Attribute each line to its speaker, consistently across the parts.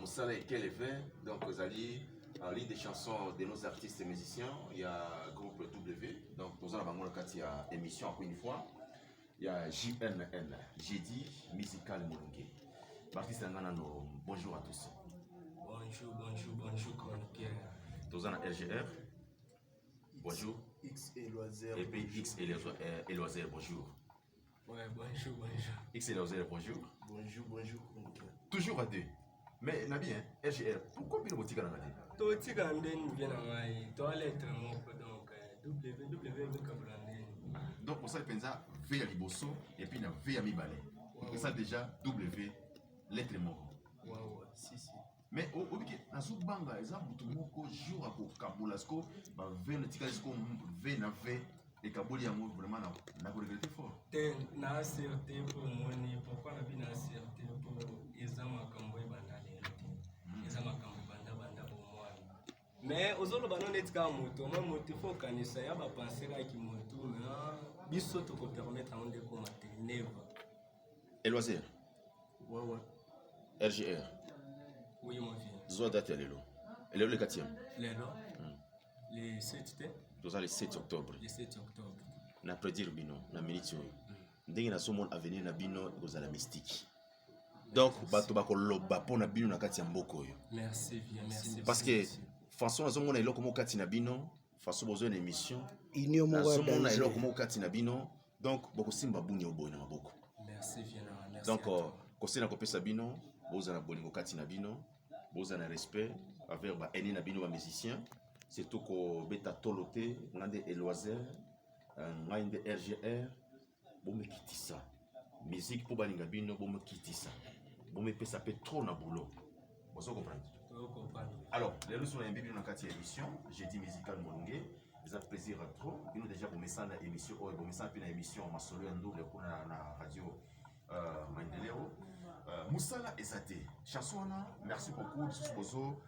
Speaker 1: Moussala et quel effet. Donc vous allez en ligne des chansons de nos artistes et musiciens. Il y a groupe W. Donc nous allons avoir il y a émission encore une fois. Il y a JNN, Jeudi Musical Molunge. Artiste Nganano, bonjour à tous.
Speaker 2: Bonjour, chroniqueur.
Speaker 1: Nous allons RGR. Bonjour.
Speaker 3: X et Loisir.
Speaker 1: Et puis X et Loisir, bonjour.
Speaker 2: Ouais, bonjour.
Speaker 1: X et Loisir, bonjour.
Speaker 3: Bonjour, chroniqueur.
Speaker 1: Toujours à deux. Mais Nabi, RGR, pourquoi bien le tigana ngadi?
Speaker 2: To tigana ndeni vient à toilette donc WW
Speaker 1: Donc pour ça il pense V à Liboso et puis il y a V à Mibale. Donc ça déjà W lettre moko.
Speaker 3: Si.
Speaker 1: Mais au biki na subanga exemple mutu moko jour ako kabulasko ba V na tikalisko V na V et kabuli yango vraiment na ko regretter fort.
Speaker 2: Na acerté pour moni pourquoi na bi na acerté pour ezama kambo bandale ezama kambo banda pour moi. Mais ozolo bano netika moto moi moto faut kanisa ya ba penser ka moto mais biso to ko permettre on de ko maternelle.
Speaker 1: Et Loisir.
Speaker 3: Ouais.
Speaker 1: RGR.
Speaker 2: Oui, mon fils.
Speaker 1: Zoa date à l'élo. Et le 4e.
Speaker 2: L'élo. Le 7
Speaker 1: Nous le 7 octobre.
Speaker 2: Le 7 octobre.
Speaker 1: Na prédire bino, na minute. Ndenge na somon avenir na bino aux la mystique. Donc bato ba ko loba pona bino na kati ya mboko yo.
Speaker 2: Merci.
Speaker 1: Parce que façon nazo mona eloko mo kati na bino, façon besoin d'émission.
Speaker 3: Inyo mo
Speaker 1: nazo mona eloko mo kati na bino. Donc boko simba bunya oboy na maboko.
Speaker 2: Merci.
Speaker 1: Donc kosena ko pesa bino, boza na bolingo kati na bino. Boza na respect avec ba eni na bino ba musicien surtout ko beta tolote ngande Eloisir ngande RGR bo me kitisa musique pour balinga bino bo me kitisa bo me pesa pe trop na boulot vous comprenez. Alors les leçons na bino na kati émission jeudi musical molunge ça plaisir trop bino déjà pour message na émission ou pour message na émission masolo ya ndule kuna na radio Maendeleo. Moussala ezate chanson na merci beaucoup susubozo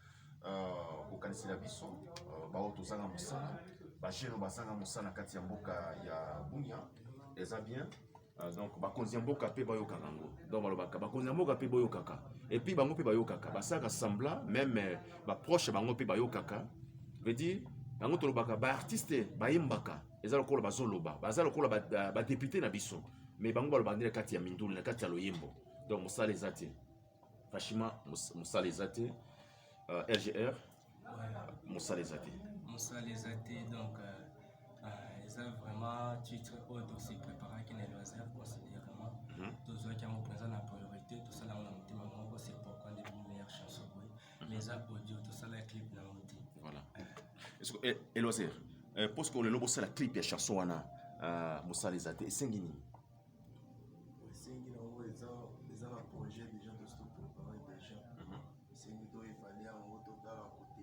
Speaker 1: au kanisi la biso ba otozanga Moussala ba jeno basanga Moussala kati ya mboka ya Bunia eza bien donc ba konzi mboka pe ba yoka kango donc balobaka ba konzi mboka pe boyo kaka et puis bango pe ba yokaka basaka sembla même ba proche bango pe ba yokaka veut dire bango tolobaka ba artiste ba yimbaka eza lokola bazoloba baza lokola ba député na biso mais bango balobaka ndile kati ya mindulu na kati ya loyembo. Donc Moussala ezate franchement Moussala ezate RGR Moussala ezate
Speaker 2: donc ils ont vraiment titre auto se préparer qui n'est Loisir considérément tous ceux qui ont présent la priorité tout ça là on a monté maman c'est pourquoi les meilleures chansons mais ça audio tout ça la clip là monté
Speaker 1: voilà. Est-ce que et Loisir parce que le lobo c'est la clip ya chanson wana Moussala ezate sengini
Speaker 3: un projet déjà de se préparer déjà. C'est une idée il fallait en haut dans la côté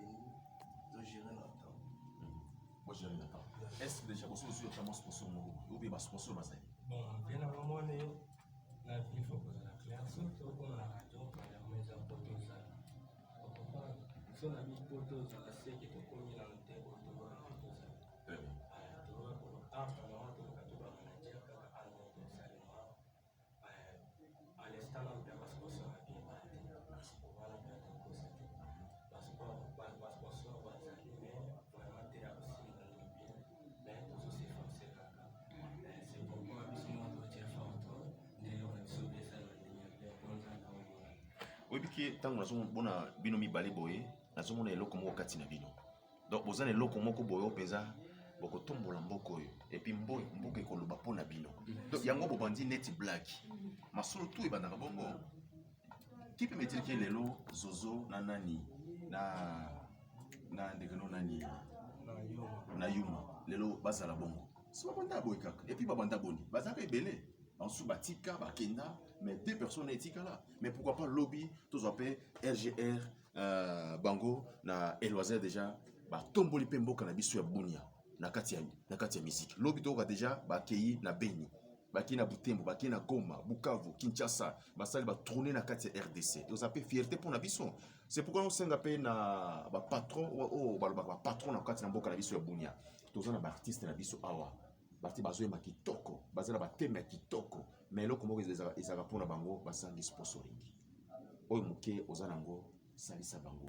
Speaker 3: de gérer notre temps.
Speaker 1: Moi gérer notre temps. Est-ce que déjà vous avez un sponsor ou bien sponsor basé?
Speaker 2: Bon, bien avant moi la vie faut que la claire surtout pour la radio pour la maison pour tout ça. Pourquoi si on a mis pour tout ça c'est que tout comme il a été pour tout ça.
Speaker 1: Très bien. Oui, biki tango nazo bona bino mibale boye nazo mona eloko moko kati na bino. Donc bozana eloko moko boye openza boko tombola mboko oyo et puis mboka ekoloba pona bino. Donc yango bobandi net black. Masolo tout ebandaka bongo. Qui peut me dire que lelo Zozo na nani na ndekeno nani na Yuma lelo bazala bongo. Si babanda boye kaka et puis babanda boni bazaka ebele. En sous batika bakenda mais deux personnes éthiques là mais pourquoi pas lobby tous appelés RGR bango na Eloisir déjà ba tomboli pe mboka na biso ya Bunia na kati ya musique lobby to ka déjà ba keyi na Beni ba keyi na Butembo ba keyi na Goma Bukavu Kinshasa ba sali ba tourner na kati ya RDC tous appelés fierté pour na biso c'est pourquoi on senga pe na ba patron ba patron na kati na mboka na biso ya Bunia tous na ba artiste na biso awa bati bazoyema kitoko bazala bateme ya kitoko mais eloko moko ezalaka mpona bango basangi sponsoring oyo moke oza nango salisa bango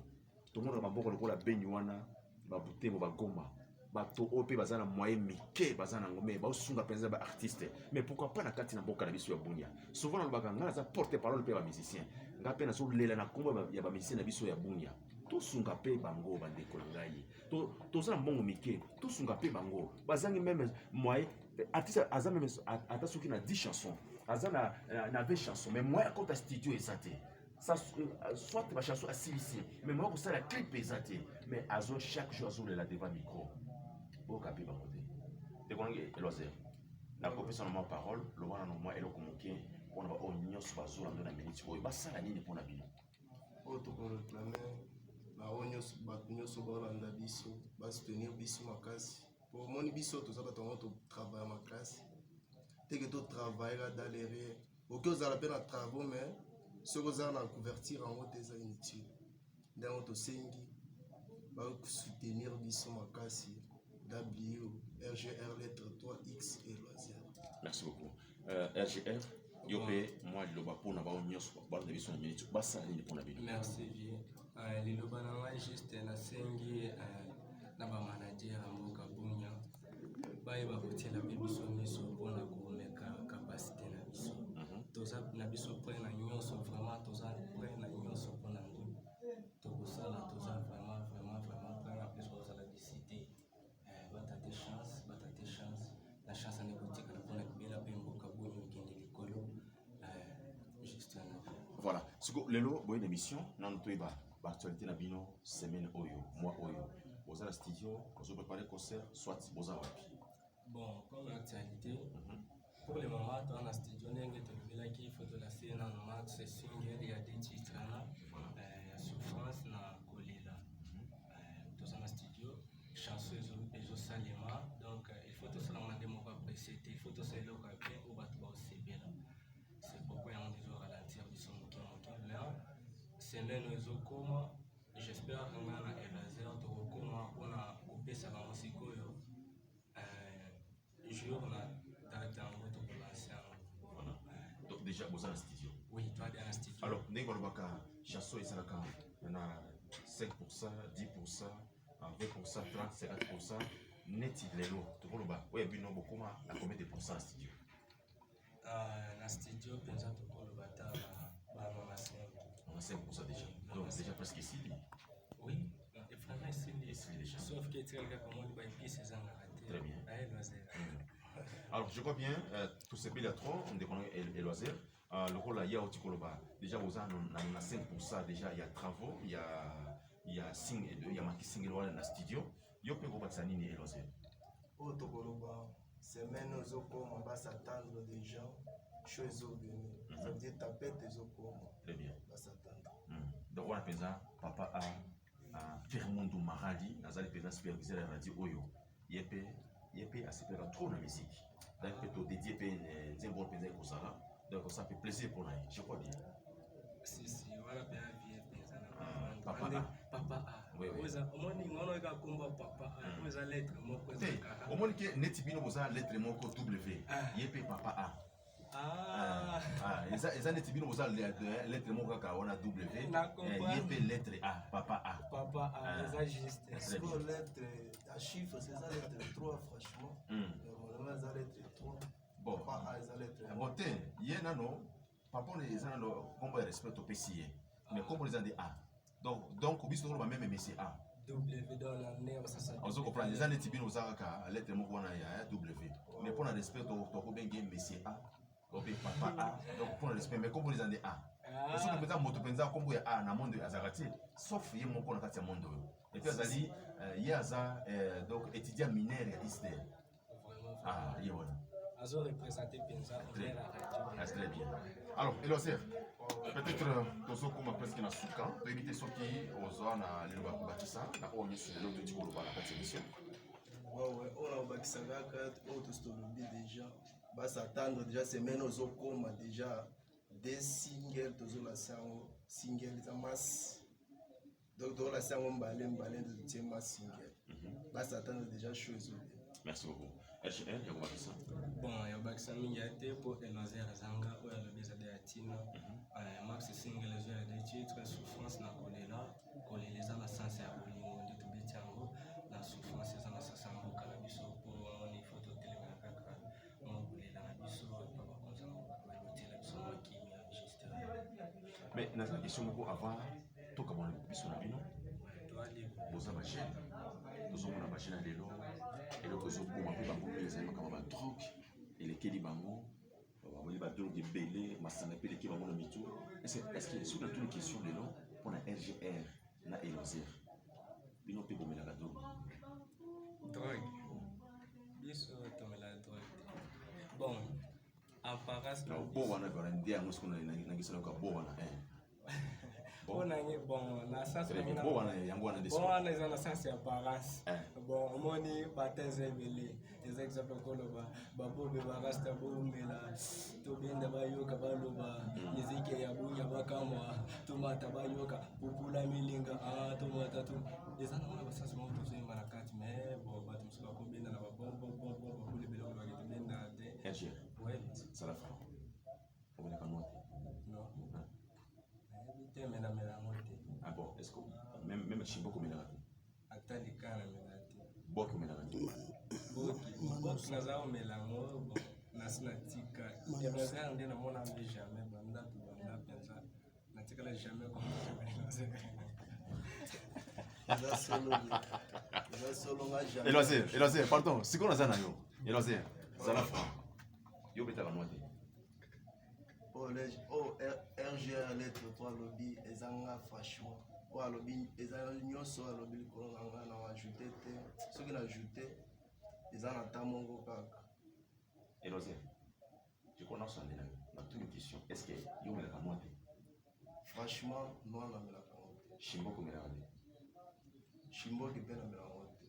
Speaker 1: tomona maboko lokola beni wana babutembo bagoma bato oyo mpe baza na moyen mike baza nango me baosunga mpenza baartiste mais pourquoi pas na kati na mboka na biso ya bunia souvent nalobaka ngai naza porte parole mpe ya bamusicien ngai mpe nazolela na nkombo ya bamusicien na biso ya bunia tosunga mpe bango bandeko na ngai toza na mbongo mike tosunga mpe bango bazangi meme moyen artiste aza meme ata soki na 10 chansons aza na 20 chansons mais moyen akota studio eza te soit bachanson asilisi mais moyen kosala clip eza te mais azo chaque jour azolela devant micro bokapi bango te tekonangi eloisir nakopesa na mwa parole lobana na mwa eloko moke mpona baoyo nyonso bazolanda na miniti oyo basala nini mpona bino
Speaker 3: oyo tokoreklame baoyo nyonso bato nyonso baolanda biso basoutenir biso makasi po omoni biso toza bato yango totravaille makasi teke totravaillera dans les rien oki ozala mpe na travaux mais soki ozala na couverture yango te eza inutile nde yango tosengi basoutenir biso makasi W, RGR, lettre 3X et loisir.
Speaker 1: Merci beaucoup. RGR, Yopé, moi, le Bapo, n'a pas eu de biso na minute. Basa, ni pour la bino.
Speaker 2: Merci, Vie. Les Lobananga, juste la sengi, na ba manager, Mboka Bunya. Baye ba kotia la biso miso pour la capacité na biso. Toza na biso près na nyonso vraiment toza près na nyonso pour na ndu. Tokosala toza vraiment près na plus pour la visiter. Batate chance la chance en écouter pour la belle Mboka Bunya qui est l'écolo. Juste
Speaker 1: voilà. Siko lelo boy émission nan toyeba ba actualité na bino semaine oyo mois oyo. Boza la studio, bozo préparer concert soit boza wapi.
Speaker 2: Bon, comme actualité, pour le moment, dans la studio, on a il faut de la scène en max, single, il y a des titres là, il y a Souffrance, na Kolila. Dans la studio, chanceuse et Salima, donc il faut tout ça demander mon apprécié, il faut tout ça le rappeler au bateau aussi bien. C'est pourquoi on dit au ralentir, ils sont là. C'est même les Okoma, j'espère qu'on a un laser de Okoma, on a coupé ça dans le psycho.
Speaker 1: Donc déjà vous êtes en studio.
Speaker 2: Oui, toi tu es en studio.
Speaker 1: Alors, nous avons chanson et ça on a 5%, 10%, 20%, 30%, 50%. Net lelo, tu vois le bas. Oui, puis nous beaucoup à combien de pourcents en studio?
Speaker 2: En studio, pensa tu vois le bata,
Speaker 1: on a 5% déjà. Donc déjà presque ici.
Speaker 2: Oui, et vraiment ici déjà. Sauf que tu regardes comment il va épier ses angles.
Speaker 1: Très bien. Alors, je vois bien, tout ce pays là trop, on déconne et loisir. Le rôle là, il y a aussi déjà vous avez 5% déjà, il y a travaux, il y a signe et deux, il y a marqué signe dans le studio. Il y a peu de choses et loisir.
Speaker 3: Oh, Tokoloba, semaine aux ocos, on va s'attendre déjà, choses au béni. Ça veut dire tapette des ocos.
Speaker 1: Très bien.
Speaker 3: On va s'attendre.
Speaker 1: Donc, on appelle ça, papa a Fermondo Marali, Nazali Pézan supervisé la radio Oyo. Yepé a super trop la musique. Donc, peut dédié un bon pédé pour ça. Donc, ça fait plaisir pour nous. Je crois bien.
Speaker 2: Si, voilà, bien, bien,
Speaker 1: papa
Speaker 2: A.
Speaker 1: Oui, oui.
Speaker 2: Au moins, on a combat papa A. On a lettre, mon cousin.
Speaker 1: Au moins, Netibino, vous avez lettre, mon code W. Yepé papa A. Les années Tibino, vous avez lettre, mon kaka, on a W. Yepé lettre A, papa A.
Speaker 2: Papa A, c'est juste.
Speaker 3: Est-ce que lettre, à chiffre, c'est ça lettre 3, franchement. Normalement, c'est lettre 3.
Speaker 1: Bon,
Speaker 3: papa A, c'est lettre 3.
Speaker 1: Bon, il y a non, papa, les gens, comment ils respectent au PCA. Mais comment ils ont des A. Donc, au bistrot, on va même aimer A.
Speaker 2: W dans la nerf, ça s'appelle.
Speaker 1: Vous comprenez, les années Tibino, vous avez lettre, mon kona, il y a W. Mais pour le respect, au bien game, monsieur A. Papa A, donc pour le respect, mais comment ils ont des A. Parce que peut-être moto penza comme il y a A dans monde azarati, sauf il y a mon qu'on a fait monde. Et puis azali il y a ça donc étudiant mineur ici. Ah, il y a voilà.
Speaker 2: Azo représenté penza vers la radio.
Speaker 1: Très bien. Alors, Elosir, peut-être tozo comme presque na suka, to éviter ce qui ozo na lelo ba batisa, na ko nyesi lelo to tiko ba la émission.
Speaker 3: Ouais, on va bakisanga ka auto stolobi déjà. Va s'attendre déjà semaine aux ocoma déjà des singles toujours la sango single za masse donc dans la sango mbalen de deuxième masse single va s'attendre déjà chose.
Speaker 1: Merci beaucoup. RGR il y a quoi ça?
Speaker 2: Bon, il y a bakisa mingi ate pour Enozer Zanga ou le bisa de Atina. Max single les des titres Souffrance na Kolela
Speaker 1: Mais dans la question avant tout comme on a sur la bino boza ba jeune nous on a ba jeune lelo et le kozo pour ma bango les amis comme ba drogue et les keli bango on ba drogue belé masana pe les ki bango na mitu est-ce que sur toutes les questions lelo pour la RGR na Elozère bino pe bomela la drogue
Speaker 2: biso tomela drogue bon apparence
Speaker 1: na bo wana ba ndia nous qu'on a na ngisana ka bo wana
Speaker 2: bon na sens
Speaker 1: bon wana yango wana
Speaker 2: bon wana eza na sens ya apparence bon omoni bateze ebele eza exemple koloba babobe barasta bomela tobenda bayoka baloba miziki ya bunya bakamwa tomata bayoka popula milinga tomata tu eza na basasi mo tozemba na kati mais bon bato mosusu bakobenda na babole biloko baketobenda te
Speaker 1: ouais ça la fera on est pas noté
Speaker 2: non te mena ngote
Speaker 1: ah bon est-ce que même chimbo comme il a
Speaker 2: ata likana mena te
Speaker 1: bon comme il a
Speaker 2: boki naza melango bon nasina tika et naza ndé na mona mais jamais banda penza na tika la jamais comme
Speaker 1: Elozère pardon si qu'on a ça na yo Elozère ça la fera yo beta noté
Speaker 3: RGR lettre 3 lobby ezanga franchement o lobby ezanga nyonso lobby likolo nga na ajouter te soki na ajouter ezanga tamongo kaka
Speaker 1: Elozère je connais ça na toute une question est-ce que yo mela noté
Speaker 3: franchement non na mela noté
Speaker 1: chimbo comme il a dit
Speaker 3: chimbo ki pe na mela noté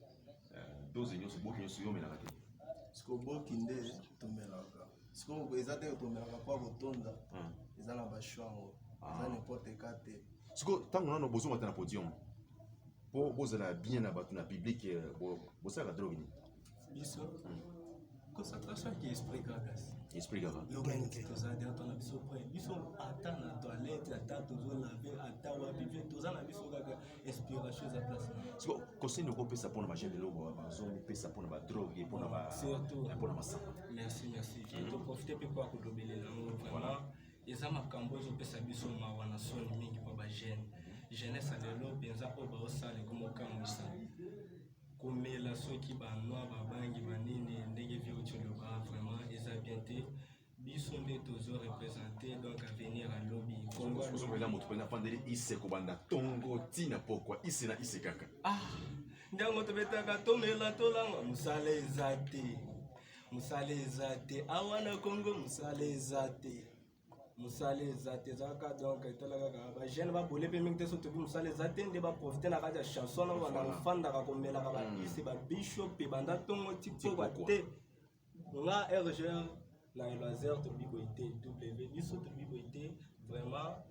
Speaker 1: dose nyonso boki nyonso yo mela noté
Speaker 3: siko boki nde to mela ka siko eza te to mela kwa botonda eza na bashwango eza n'importe ka te
Speaker 1: siko tango nano bozonga te na podium po bozala bien na bato na public bosala drogue ni
Speaker 2: biso concentration qui esprit gagas
Speaker 1: esprit gaga
Speaker 2: toza de tona biso point biso ata na toilette ata tozo laver ata wapi pe toza na biso gaga inspiration za place
Speaker 1: siko conseil ko pesa pona ba jeune lobo ba zone pesa pona ba drogue pona ba
Speaker 2: surtout
Speaker 1: pona masaka
Speaker 2: merci to profiter pe kwa kodobelela ngo vraiment eza makambo ezopesa biso mawa na soni mingi mpo bagene jeunesse lelo mpenza oyo baosala ekomokamwisa komela soki banoi babangi banini ndenge vioti oloba vraiment eza bien te biso nde tozorepresente donc avenir alobi
Speaker 1: kozomela moto mpena pandeli ise kobanda tongo ntina pokwa ise na ise kaka
Speaker 2: ntango tobetaka tomela tolanga mosala eza te awa na kongo mosala eza te ezalaka donc etala kaka bagene babole mpe mingi te so tobi mosala eza te nde baprofite na kati ya chanson na banda kofandaka komelaka baisi babisho mpe banda ntongo tipokwa te nga RGR na Elozère tobi boye te w biso tobi boye te vraiment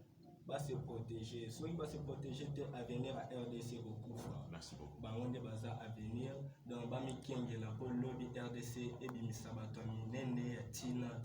Speaker 2: base protéger soki base protéger te avenir à RDC kokufa bango nde baza avenir donc bamikengela mpo lobi RDC ebimisa bato ya minene ya ntina